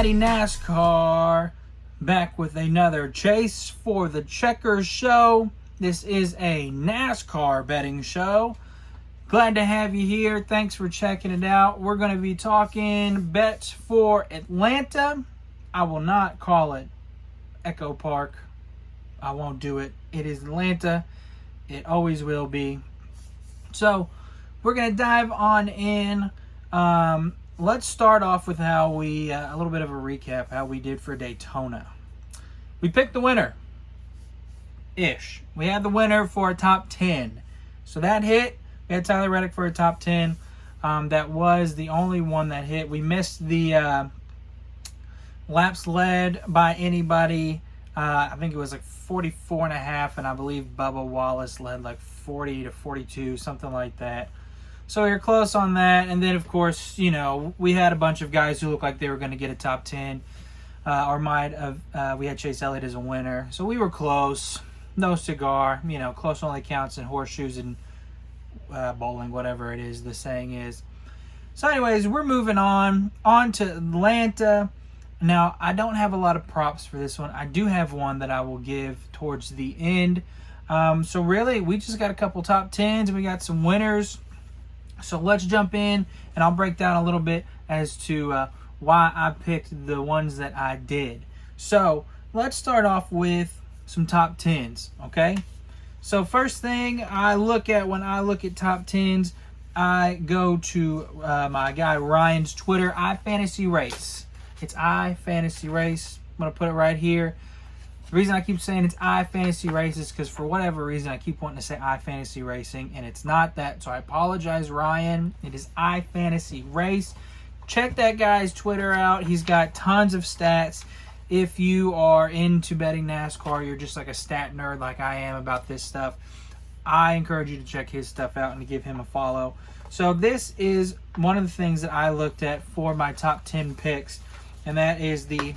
Alrighty, NASCAR, back with another Chase for the Checkers show. This is a NASCAR betting show. Glad to have you here. Thanks for checking it out. We're going to be talking bets for Atlanta. I will not call it Echo Park. I won't do it. It is Atlanta. It always will be. So we're going to dive on in. Let's start off with how we, a little bit of a recap, how we did for Daytona. We picked the winner-ish. We had the winner for a top 10. So that hit. We had Tyler Reddick for a top 10. That was the only one that hit. We missed the laps led by anybody. I think it was like 44.5, and I believe Bubba Wallace led like 40 to 42, something like that. So we were close on that. And then, of course, you know, we had a bunch of guys who looked like they were going to get a top 10. Or might have, we had Chase Elliott as a winner. So we were close. No cigar. You know, close only counts in horseshoes and bowling, whatever it is, the saying is. So anyways, we're moving on to Atlanta. Now, I don't have a lot of props for this one. I do have one that I will give towards the end. So really, we just got a couple top 10s and we got some winners. So let's jump in, and I'll break down a little bit as to why I picked the ones that I did. So let's start off with some top 10s, okay? So first thing I look at when I look at top 10s, I go to my guy Ryan's Twitter, iFantasyRace. It's iFantasyRace. I'm going to put it right here. The reason I keep saying it's iFantasyRace is because for whatever reason I keep wanting to say iFantasyRacing, and it's not that. So I apologize, Ryan. It is iFantasyRace. Check that guy's Twitter out. He's got tons of stats. If you are into betting NASCAR, you're just like a stat nerd like I am about this stuff, I encourage you to check his stuff out and to give him a follow. So this is one of the things that I looked at for my top 10 picks, and that is the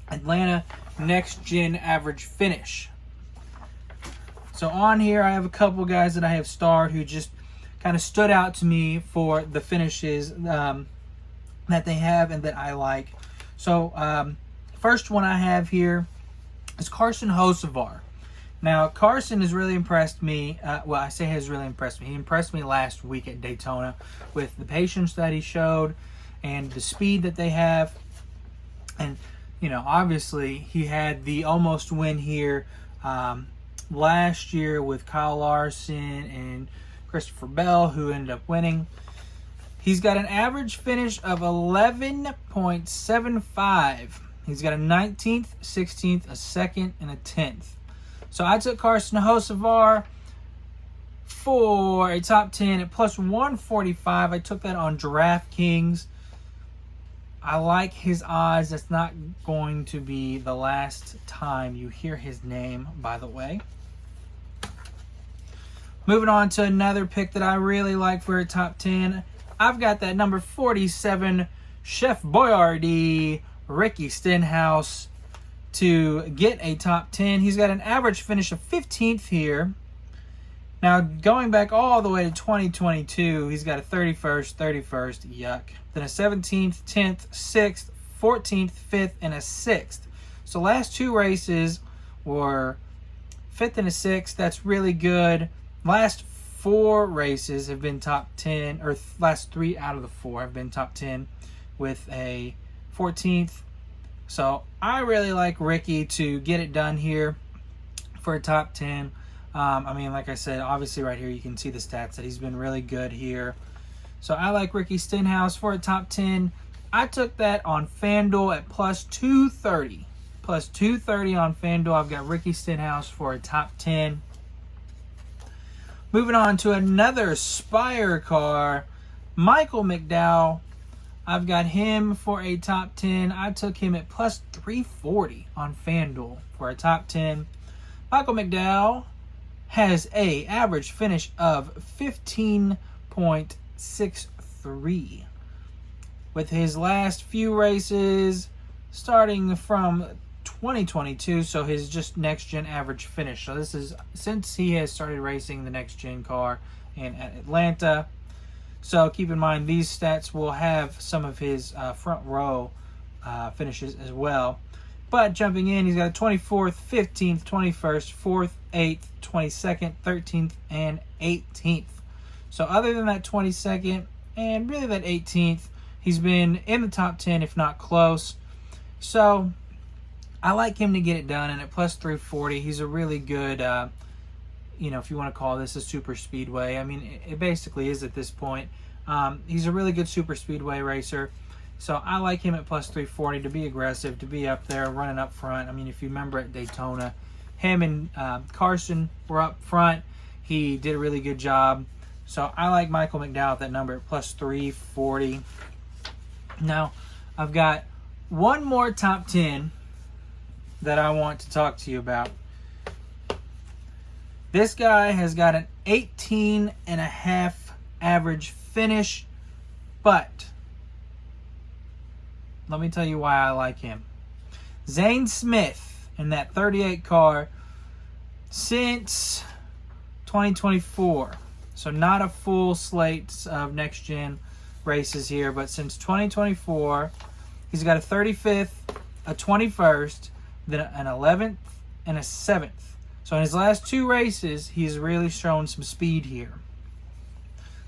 Atlanta Next Gen average finish. So on here I have a couple guys that I have starred who just kind of stood out to me for the finishes that they have and that I like. So first one I have here is Carson Hocevar. Now Carson has really impressed me. Well, I say has really impressed me. He impressed me last week at Daytona with the patience that he showed and the speed that they have. And you know, obviously, he had the almost win here last year with Kyle Larson and Christopher Bell, who ended up winning. He's got an average finish of 11.75. He's got a 19th, 16th, a 2nd, and a 10th. So I took Carson Hocevar for a top 10 at plus 145. I took that on DraftKings. I like his odds. That's not going to be the last time you hear his name, by the way. Moving on to another pick that I really like for a top 10. I've got that number 47, Chef Boyardee, Ricky Stenhouse, to get a top 10. He's got an average finish of 15th here. Now, going back all the way to 2022, he's got a 31st, yuck. Then a 17th, 10th, 6th, 14th, 5th, and a 6th. So last two races were 5th and a 6th. That's really good. Last four races have been top 10, or last 3 out of the 4 have been top 10 with a 14th. So I really like Ricky to get it done here for a top 10. I mean, like I said, obviously right here you can see the stats that he's been really good here. So I like Ricky Stenhouse for a top 10. I took that on FanDuel at plus 230. Plus 230 on FanDuel. I've got Ricky Stenhouse for a top 10. Moving on to another Spire car, Michael McDowell. I've got him for a top 10. I took him at plus 340 on FanDuel for a top 10. Michael McDowell has a average finish of 15.63 with his last few races starting from 2022, so his just next gen average finish. So this is since he has started racing the next gen car in at Atlanta. So keep in mind these stats will have some of his front row finishes as well. But jumping in, he's got a 24th, 15th, 21st, 4th, 8th, 22nd, 13th, and 18th. So other than that 22nd and really that 18th, he's been in the top 10, if not close. So I like him to get it done. And at plus 340, he's a really good, if you want to call this a super speedway. I mean, it basically is at this point. He's a really good super speedway racer. So I like him at plus 340 to be aggressive, to be up there, running up front. I mean, if you remember at Daytona, him and Carson were up front. He did a really good job. So I like Michael McDowell at that number at plus 340. Now, I've got one more top 10 that I want to talk to you about. This guy has got an 18.5 average finish, but let me tell you why I like him. Zane Smith in that 38 car since 2024. So not a full slate of next-gen races here, but since 2024, he's got a 35th, a 21st, then an 11th, and a 7th. So in his last two races, he's really shown some speed here.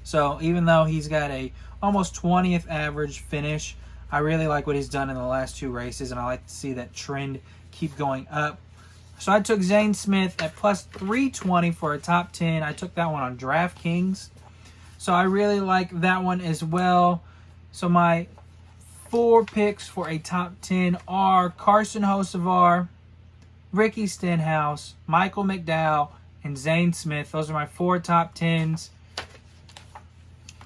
So even though he's got a almost 20th average finish, I really like what he's done in the last two races, and I like to see that trend keep going up. So I took Zane Smith at plus 320 for a top 10. I took that one on DraftKings. So I really like that one as well. So my 4 picks for a top 10 are Carson Hocevar, Ricky Stenhouse, Michael McDowell, and Zane Smith. Those are my 4 top 10s.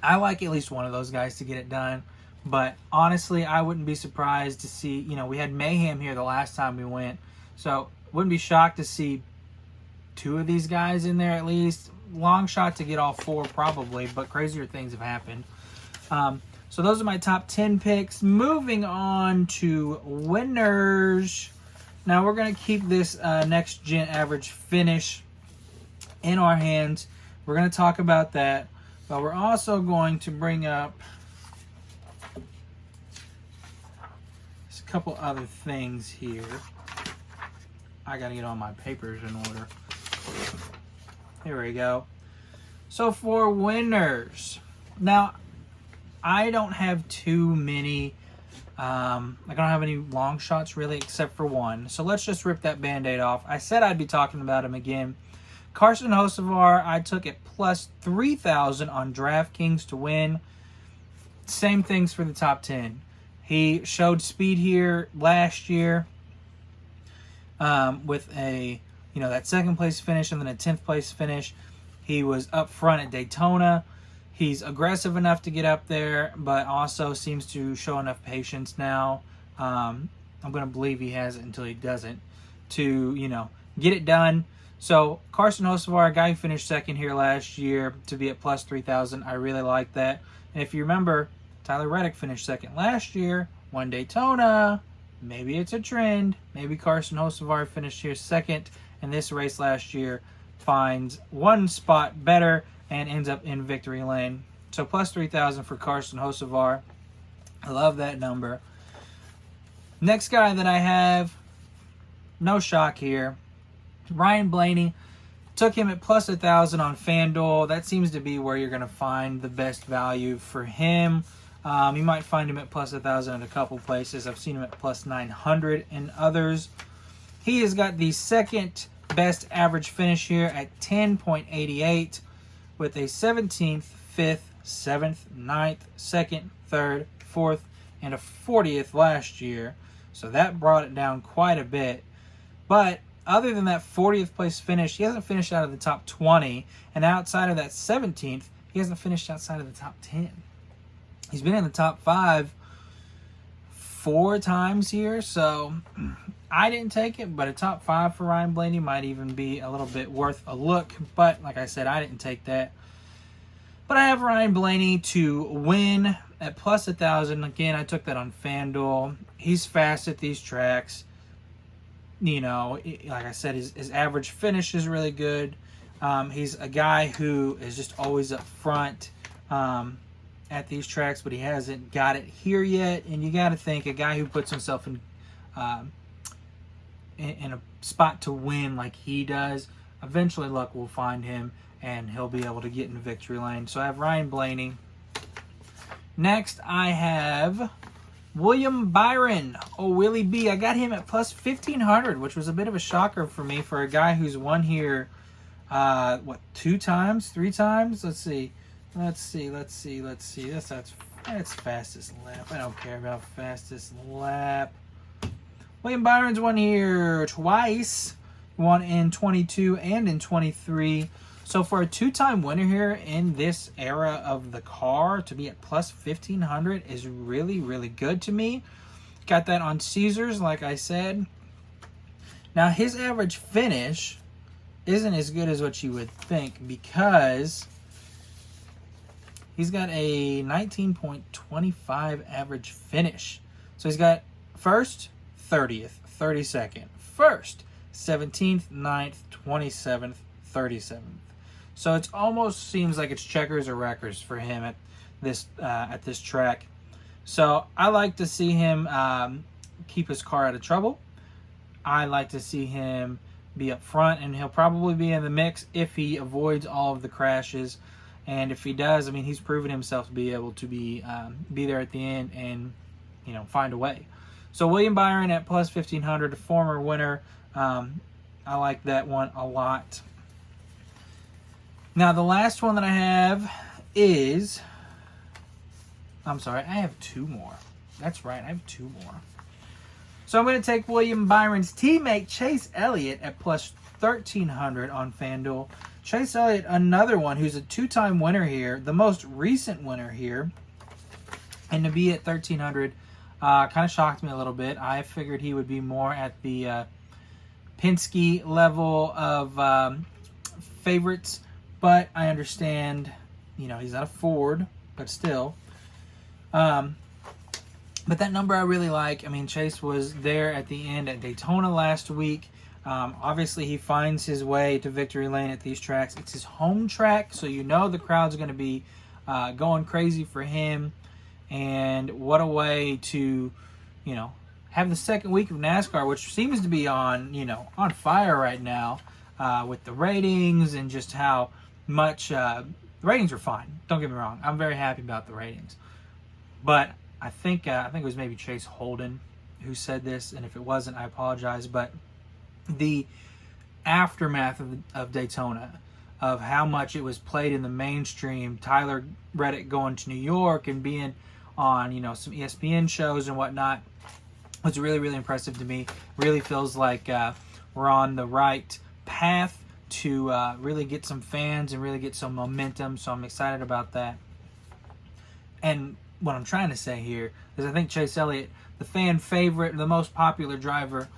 I like at least one of those guys to get it done. But honestly, I wouldn't be surprised to see, we had Mayhem here the last time we went. So wouldn't be shocked to see 2 of these guys in there at least. Long shot to get all 4 probably, but crazier things have happened. So those are my top 10 picks. Moving on to winners. Now we're going to keep this next gen average finish in our hands. We're going to talk about that. But we're also going to bring up a couple other things here. I got to get all my papers in order. Here we go. So for winners. Now, I don't have too many, I don't have any long shots really except for one. So let's just rip that Band-Aid off. I said I'd be talking about him again. Carson Hocevar, I took it plus 3,000 on DraftKings to win. Same things for the top 10. He showed speed here last year with a, that second place finish and then a 10th place finish. He was up front at Daytona. He's aggressive enough to get up there, but also seems to show enough patience now. I'm going to believe he has it until he doesn't to, get it done. So Carson Hocevar, a guy who finished second here last year, to be at plus 3,000. I really like that. And if you remember, Tyler Reddick finished second last year, won Daytona. Maybe it's a trend. Maybe Carson Hocevar finished here second in this race last year, finds one spot better, and ends up in victory lane. So plus 3,000 for Carson Hocevar. I love that number. Next guy that I have, no shock here, Ryan Blaney. Took him at plus 1,000 on FanDuel. That seems to be where you're going to find the best value for him. You might find him at plus 1,000 at a couple places. I've seen him at plus 900 in others. He has got the second best average finish here at 10.88 with a 17th, 5th, 7th, 9th, 2nd, 3rd, 4th, and a 40th last year. So that brought it down quite a bit. But other than that 40th place finish, he hasn't finished out of the top 20. And outside of that 17th, he hasn't finished outside of the top 10. He's been in the top 5 4 times here. So I didn't take it, but a top 5 for Ryan Blaney might even be a little bit worth a look. But like I said, I didn't take that. But I have Ryan Blaney to win at plus 1,000. Again, I took that on FanDuel. He's fast at these tracks. Like I said, his average finish is really good. He's a guy who is just always up front. And at these tracks, but he hasn't got it here yet. And you got to think a guy who puts himself in a spot to win like he does, eventually luck will find him and he'll be able to get in victory lane. So I have Ryan Blaney. Next, I have William Byron. Oh, Willie B. I got him at plus 1,500, which was a bit of a shocker for me for a guy who's won here, 2 times, 3 times? Let's see. That's fastest lap. I don't care about fastest lap. William Byron's won here twice. Won in 22 and in 23. So for a 2-time winner here in this era of the car, to be at plus 1,500 is really, really good to me. Got that on Caesars, like I said. Now, his average finish isn't as good as what you would think because he's got a 19.25 average finish. So he's got first, 30th, 32nd, first, 17th, 9th, 27th, 37th. So it almost seems like it's checkers or wreckers for him at this track. So I like to see him keep his car out of trouble. I like to see him be up front, and he'll probably be in the mix if he avoids all of the crashes. And if he does, I mean, he's proven himself to be able to be there at the end and, find a way. So William Byron at plus 1,500, a former winner. I like that one a lot. Now, the last one that I have is... I'm sorry, I have 2 more. That's right, I have 2 more. So I'm going to take William Byron's teammate, Chase Elliott, at plus 1,300 on FanDuel. Chase Elliott, another one who's a 2-time winner here, the most recent winner here. And to be at 1,300 kind of shocked me a little bit. I figured he would be more at the Penske level of favorites. But I understand, he's not a Ford, but still. But that number I really like. I mean, Chase was there at the end at Daytona last week. Obviously, he finds his way to victory lane at these tracks. It's his home track, so the crowd's going to be going crazy for him. And what a way to, have the second week of NASCAR, which seems to be on fire right now with the ratings and just how much the ratings are fine. Don't get me wrong, I'm very happy about the ratings, but I think it was maybe Chase Holden who said this, and if it wasn't, I apologize. But the aftermath of Daytona, of how much it was played in the mainstream, Tyler Reddick going to New York and being on some ESPN shows and whatnot, was really, really impressive to me. Really feels like we're on the right path to really get some fans and really get some momentum. So I'm excited about that. And what I'm trying to say here is I think Chase Elliott, the fan favorite, the most popular driver,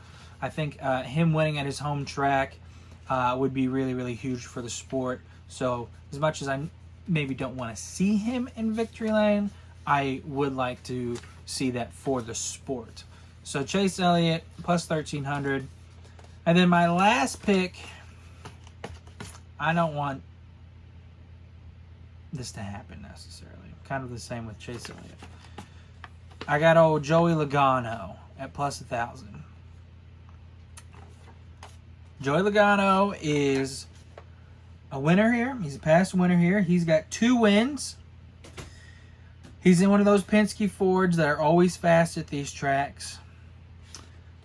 I think him winning at his home track would be really, really huge for the sport. So as much as I maybe don't want to see him in victory lane, I would like to see that for the sport. So Chase Elliott, plus 1,300. And then my last pick, I don't want this to happen necessarily. Kind of the same with Chase Elliott. I got old Joey Logano at plus 1,000. Joey Logano is a winner here. He's a past winner here. He's got 2 wins. He's in one of those Penske Fords that are always fast at these tracks.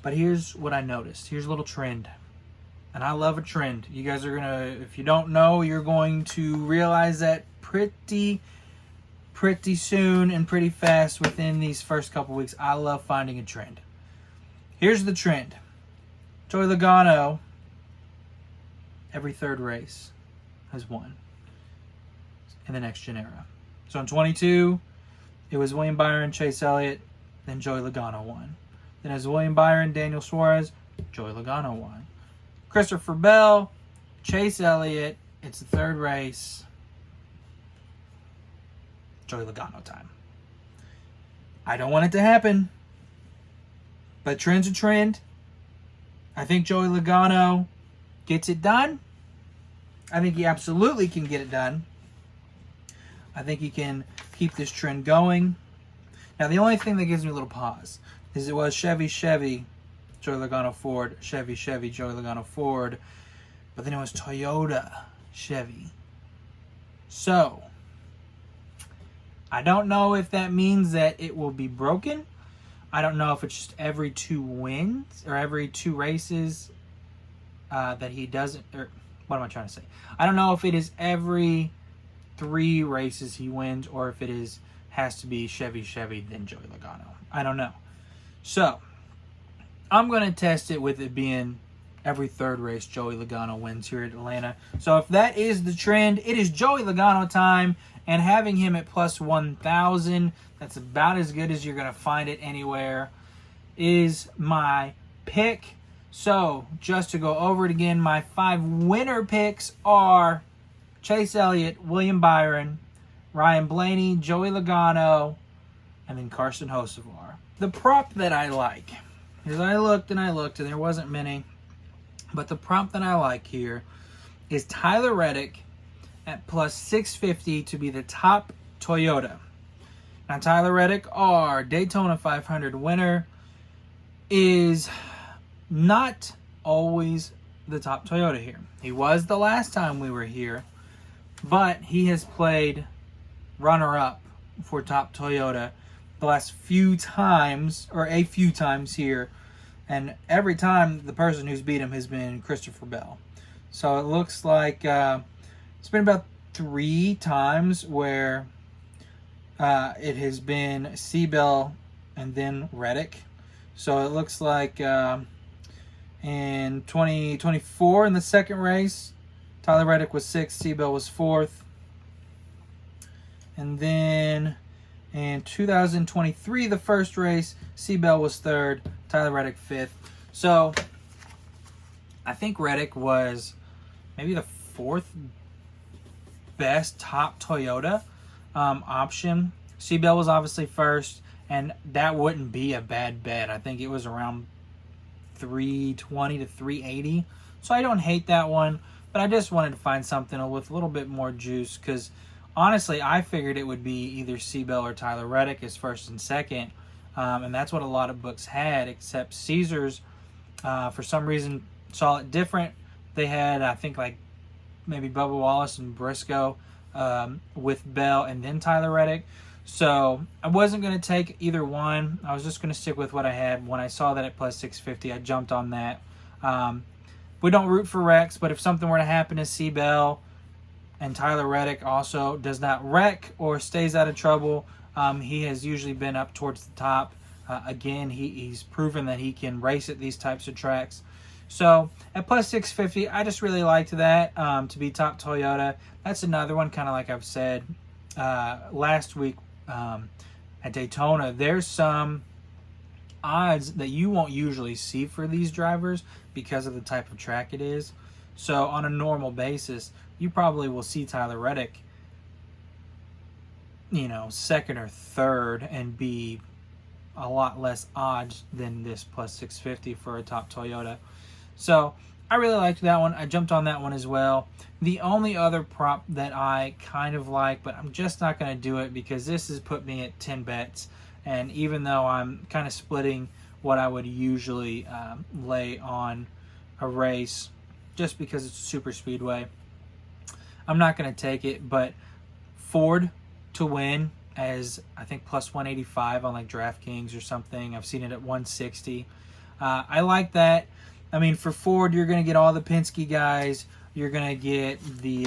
But here's what I noticed. Here's a little trend. And I love a trend. You guys are going to, if you don't know, you're going to realize that pretty soon and pretty fast within these first couple weeks. I love finding a trend. Here's the trend. Joey Logano, every 3rd race, has won in the next gen era. So in 22, it was William Byron, Chase Elliott, then Joey Logano won. Then as William Byron, Daniel Suarez, Joey Logano won. Christopher Bell, Chase Elliott, it's the 3rd race. Joey Logano time. I don't want it to happen, but trend's a trend. I think Joey Logano gets it done. I think he absolutely can get it done. I think he can keep this trend going. Now, the only thing that gives me a little pause is it was Chevy, Joey Logano, Ford, Chevy, Joey Logano, Ford, but then it was Toyota, Chevy. So, I don't know if that means that it will be broken. I don't know if it's just every 2 wins or every 2 races that he doesn't, or what am I trying to say? I don't know if it is every 3 races he wins or if it has to be Chevy, then Joey Logano. I don't know. So, I'm going to test it with it being every 3rd race Joey Logano wins here at Atlanta. So, if that is the trend, it is Joey Logano time, and having him at plus 1,000, that's about as good as you're going to find it anywhere, is my pick. So, just to go over it again, my 5 winner picks are Chase Elliott, William Byron, Ryan Blaney, Joey Logano, and then Carson Hocevar. The prop that I like, because I looked and there wasn't many, but the prop that I like here is Tyler Reddick at plus 650 to be the top Toyota. Now, Tyler Reddick, our Daytona 500 winner, is not always the top Toyota here. He was the last time we were here, but he has played runner-up for top Toyota the last few times, or a few times here, and every time the person who's beat him has been Christopher Bell. So it looks like it's been about 3 times where it has been Seabell and then Reddick. So it looks like in 2024 in the second race, Tyler Reddick was 6th, Seabell was 4th. And then in 2023, the first race, Seabell was 3rd, Tyler Reddick 5th. So I think Reddick was maybe the 4th best top Toyota option. Seabell was obviously 1st, and that wouldn't be a bad bet. I think it was around 320 to 380. So I don't hate that one, but I just wanted to find something with a little bit more juice because honestly, I figured it would be either Seabell or Tyler Reddick as 1st and 2nd, and that's what a lot of books had, except Caesars, for some reason, saw it different. They had, I think, like maybe Bubba Wallace and Briscoe with Bell and then Tyler Reddick. So I wasn't going to take either one. I was just going to stick with what I had. When I saw that at plus 650, I jumped on that. We don't root for wrecks, but if something were to happen to Seabell and Tyler Reddick also does not wreck or stays out of trouble, he has usually been up towards the top. Again, he's proven that he can race at these types of tracks. So at plus 650, I just really liked that to be top Toyota. That's another one, kind of like I've said last week at Daytona. There's some odds that you won't usually see for these drivers because of the type of track it is. So on a normal basis, you probably will see Tyler Reddick, 2nd or 3rd and be a lot less odds than this plus 650 for a top Toyota. So I really liked that one. I jumped on that one as well. The only other prop that I kind of like, but I'm just not going to do it because this has put me at 10 bets. And even though I'm kind of splitting what I would usually lay on a race just because it's a super speedway, I'm not going to take it. But Ford to win as I think plus 185 on like DraftKings or something. I've seen it at 160. I like that. I mean, for Ford, you're going to get all the Penske guys. You're going to get the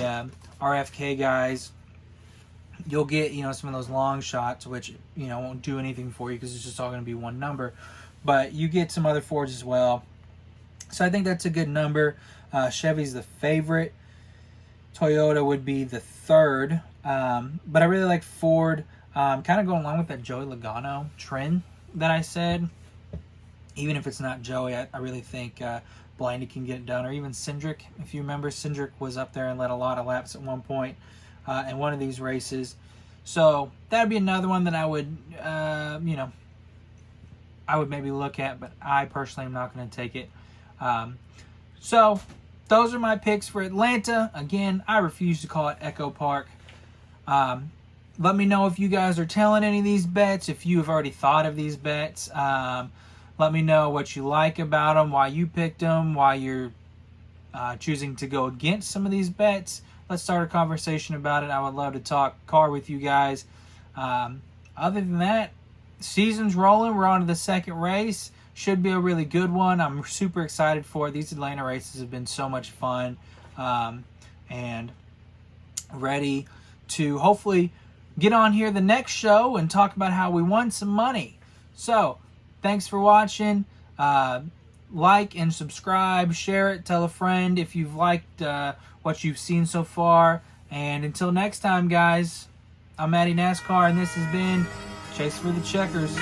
RFK guys. You'll get, some of those long shots, which, won't do anything for you because it's just all going to be one number. But you get some other Fords as well. So I think that's a good number. Chevy's the favorite. Toyota would be the 3rd. But I really like Ford. Kind of going along with that Joey Logano trend that I said. Even if it's not Joey, I really think Blaney can get it done. Or even Cindric. If you remember, Cindric was up there and led a lot of laps at one point in one of these races. So that would be another one that I would, I would maybe look at. But I personally am not going to take it. So those are my picks for Atlanta. Again, I refuse to call it Echo Park. Let me know if you guys are telling any of these bets, if you have already thought of these bets. Let me know what you like about them, why you picked them, why you're choosing to go against some of these bets. Let's start a conversation about it. I would love to talk car with you guys. Other than that, season's rolling. We're on to the second race. Should be a really good one. I'm super excited for it. These Atlanta races have been so much fun, and ready to hopefully get on here the next show and talk about how we won some money. So, thanks for watching. Like and subscribe. Share it. Tell a friend if you've liked what you've seen so far. And until next time, guys, I'm Matty NASCAR, and this has been Chase for the Checkers.